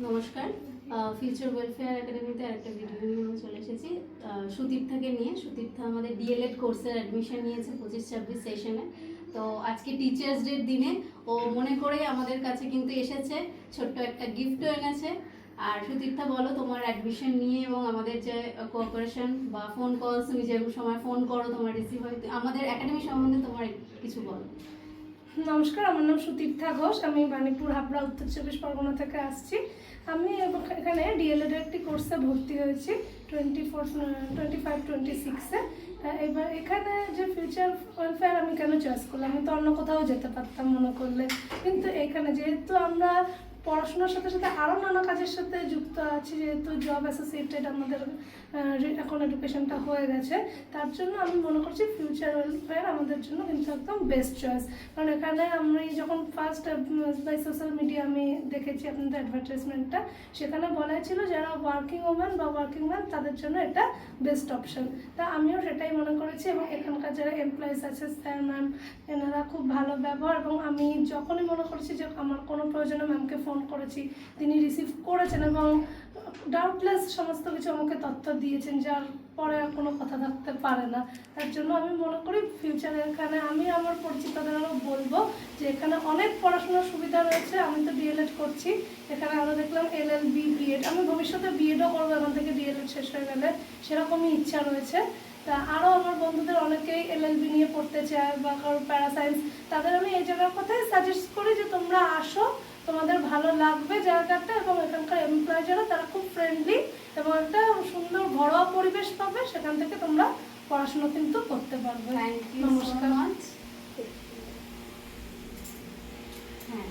নমস্কার। Future welfare একাডেমিতে আরেকটা ভিডিও নিয়ে আমরা চলে এসেছি সুতীর্থাকে নিয়ে। সুতীর্থা আমাদের ডিএলএড কোর্সের অ্যাডমিশন নিয়েছে 25-26 সেশনে। তো আজকে টিচার্স ডের দিনে ও মনে করে আমাদের কাছে কিন্তু এসেছে, ছোট্ট একটা গিফটও এনেছে। আর সুতীর্থা, বলো তোমার অ্যাডমিশন নিয়ে এবং আমাদের যে কোঅপারেশন বা ফোন কলস, তুমি যে সময় ফোন করো তোমার রিসিভ হয়, আমাদের একাডেমি সম্বন্ধে তোমার কিছু বলো। নমস্কার, আমার নাম সুতীর্থা ঘোষ। আমি বাণীপুর হাবড়া উত্তর 24 পরগনা থেকে আসছি। আমি এখানে ডিএলএড একটি কোর্সে ভর্তি হয়েছি 25-26-এ। এবার এখানে যে ফিউচার ওয়েলফেয়ার আমি কেন চয়েস করলাম, আমি তো অন্য কোথাও যেতে পারতাম মনে করলে, কিন্তু এখানে যেহেতু আমরা পড়াশোনার সাথে সাথে আরও নানা কাজের সাথে যুক্ত আছি, যেহেতু জব অ্যাসোসিয়েটেড আমাদের এখন এডুকেশনটা হয়ে গেছে, তার জন্য আমি মনে করছি ফিউচার ওয়েলফেয়ার আমাদের জন্য কিন্তু একদম বেস্ট চয়েস। কারণ এখানে আমি যখন ফার্স্ট বাই সোশ্যাল মিডিয়া আমি দেখেছি আপনাদের অ্যাডভার্টাইজমেন্টটা, সেখানে বলা ছিল যারা ওয়ার্কিং ওম্যান বা ওয়ার্কিং ম্যান তাদের জন্য এটা বেস্ট অপশন। তা আমিও সেটাই মনে করেছি, এবং এখানকার যারা এমপ্লয়িজ আছে স্যার ম্যাম, এনারা খুব ভালো ব্যবহার, এবং আমি যখনই মনে করেছি যে আমার কোনো প্রয়োজনে ম্যামকে ফোন করেছি, তিনি রিসিভ করেছেন এবং ডাউটলেস সমস্ত কিছু আমাকে তথ্য দিয়েছেন, যার পরে আর কোনো কথা থাকতে পারে না। তার জন্য আমি মনে করি ফিউচারে এখানে আমি আমার পরিচিতদেরও বলবো যে এখানে অনেক পড়াশোনার সুবিধা রয়েছে। আমি তো ডিএলএড করছি, এখানে আরও দেখলাম এলএলবি, বিএড, আমি ভবিষ্যতে বিএডও করবো এখান থেকে ডিএলএড শেষ হয়ে গেলে, সেরকমই ইচ্ছা রয়েছে। তা আরও আমার বন্ধুদের অনেকেই এলএলবি নিয়ে পড়তে চায় বা কারোর প্যারাসায়েন্স, তাদের আমি এই জায়গার কথাই সাজেস্ট করি যে তোমরা আসো, তোমাদের ভালো লাগবে জায়গাটা, এবং এখানকার এমপ্লয় যারা তারা খুব ফ্রেন্ডলি এবং একটা সুন্দর ঘরোয়া পরিবেশ পাবে, সেখান থেকে তোমরা পড়াশোনা কিন্তু করতে পারবে। থ্যাংক ইউ সো নমস্কার। মাচ। হ্যাঁ।